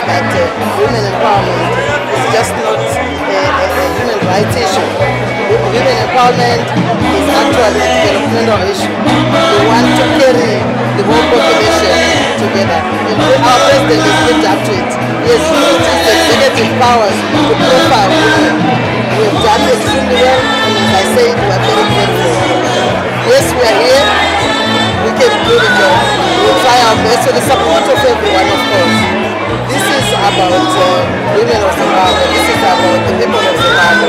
that women empowerment is just not a human rights issue. Women empowerment is actually a developmental issue. We want to carry the whole population together. And our president has lived up to it. He has used his executive powers to profile women. We have done extremely well, and as I said, we are very grateful. Yes, we are here. We can do the job. We will try our best with the support of everyone, of course. This is about women of Zimbabwe. This is about the people of Zimbabwe.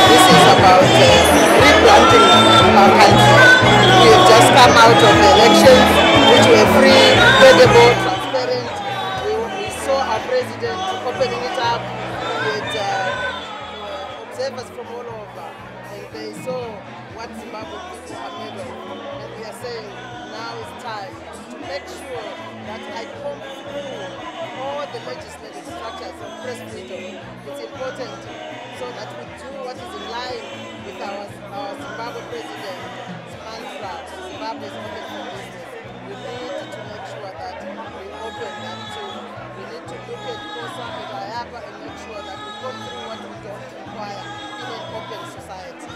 This is about replanting our country. We have just come out of the elections, which were free, credible, transparent. We saw our president opening it up with observers from all over, and they saw what Zimbabwe people are made of. And we are saying now is time to make sure that I come through all the legislative structures of press freedom. It's important so that we do what is in line with our Zimbabwe president's mantra. Zimbabwe is open for business. We need to make sure that we open that too. We need to look at COSA and IAPA and make sure that we come through what we don't require in an open society.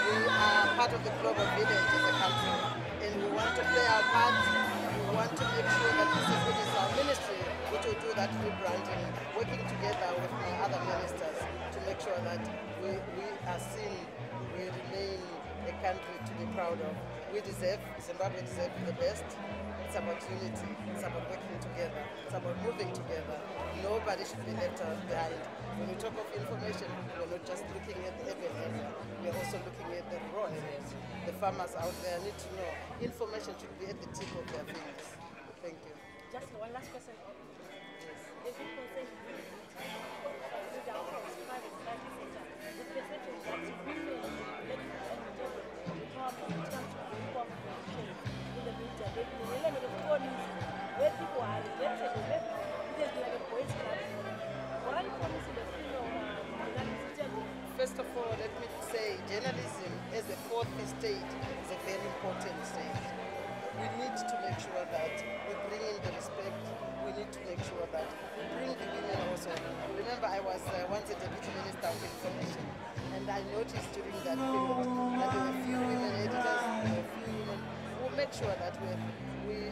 We are part of the global village as a country, and we want to play our part. We want to make sure that this is our ministry which will do that rebranding, working together with my other ministers to make sure that we are seen, we remain a country to be proud of. We deserve, Zimbabwe deserves the best. It's about unity, it's about working together, it's about moving together. Nobody should be left behind. When we talk of information, we're not just looking at the urban area, we're also looking at the rural areas. The farmers out there need to know information should be at the tip of their fingers. Thank you. Just one last question. Yes. If you consider the private sector, the percentage that women in the media, the element of bodies where people are rejected, where there's like a boys club. Why promising the female First of all, let me say journalism as a fourth stage is a very important stage. We need to make sure that we bring in the respect. We need to make sure that we bring the women also. Remember, I was once a deputy minister of information, and I noticed during that period that there were few women editors, there were few women. We'll make sure that we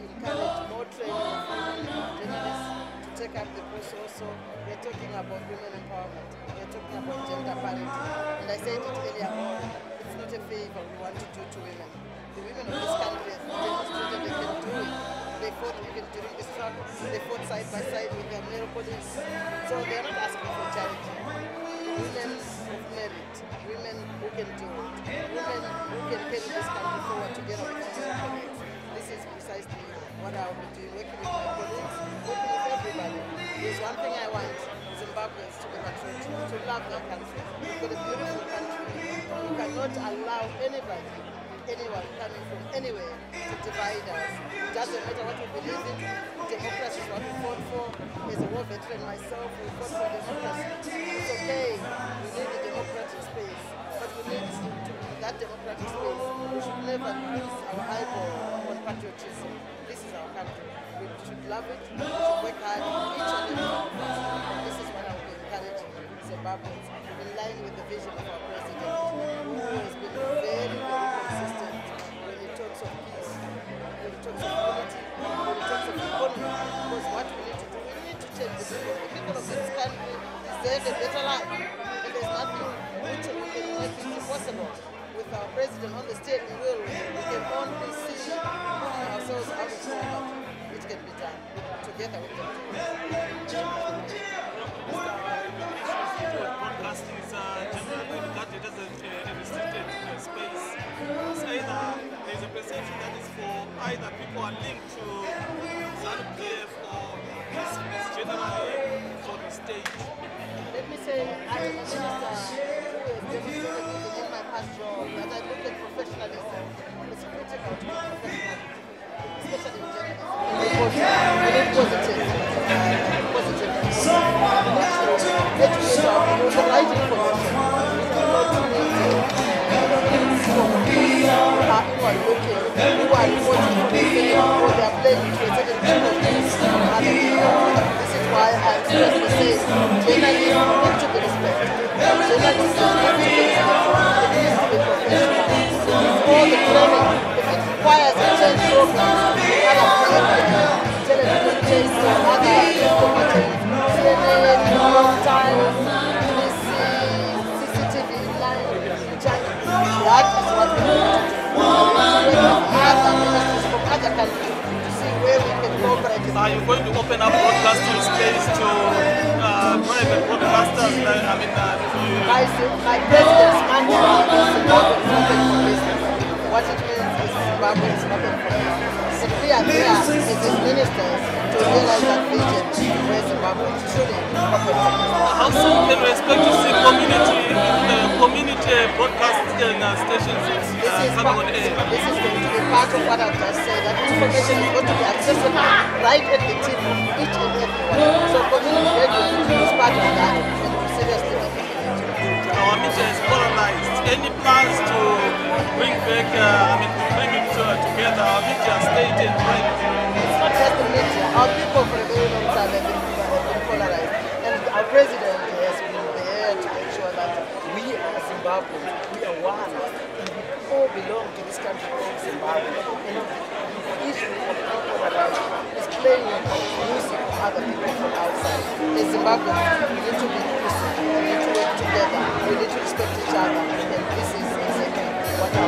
encourage more training of women journalists to take up the post also. We're talking about women empowerment. We're talking about gender parity. And I said it earlier on, it's not a favor we want to do to women. The women of this country have demonstrated they can do it. They fought even during the struggle. They fought side by side with their male colleagues. So they're not asking for charity. Women of merit, women who can do it, women who can carry this country forward together with their male colleagues. This is precisely what I'll be doing, working with my colleagues, working with everybody. There's one thing I want Zimbabweans to be patriotic, to love their country. We've got a beautiful country. We cannot allow anybody, anyone coming from anywhere to divide us. It doesn't matter what we believe in. Democracy is what we fought for. As a war veteran myself, we fought for democracy. It's okay. We need a democratic space. But we need to that democratic space. We should never lose our eyeball on patriotism. This is our country. We should love it. We should work hard each and every one of us. This is what I will be encouraging Zimbabweans in line with the vision of our president, who has been very, very consistent when he talks of peace, when he talks of unity, when he talks of economy. Because what we need to do, we need to change the people. The people of this country deserve a better life. And there's nothing which we can make it possible. With our president on the steering wheel, we can only see pulling ourselves out of poverty. It can be done together with them. Broadcasting is generally regarded as a restricted space. It's either there's a perception that is for either people are linked to ZANU-PF or this is generally for the state. Let me say, I am a minister who has demonstrated even in my past job that I look at professionalism. It's critical to be professional, especially in journalism. We need positive. Educate our people, the right information. We do not need who are looking, who are reporting for the or they are playing to a certain group of things from other people. This is why seriously saying journalists need to be respected. Journalists need to be respected. It needs to be professional. All the training, if it requires a change program, other television change or other information, CNN, New York Times, BBC, CCTV, line channels, that is what we need to do. Other ministries from other countries to see where we can cooperate. Are you going to open up broadcasting space to private broadcasters? My president's mantra is Zimbabwe is open for business. What it means is Zimbabwe is open for business. But we are there as his ministers to realize that vision where Zimbabwe is truly open for business. How soon can we expect to see community broadcasting stations coming on air? This is going to be part of what I've just said. That information is going to be accessible right at the tip of each and every one. So community radio is part of that, and we seriously looking into it. Our media is polarized. Any plans to bring back, bring it together, our media, state and private? It's not just the media. Our people for a very long time have been polarized. And our president has been there to make sure that we are Zimbabweans, we are one. And we all belong to this country called Zimbabwe. And the issue of being polarized is playing music for other people from outside. As Zimbabweans, we need to be inclusive, we need to work together, we need to respect each other. And this is exactly what our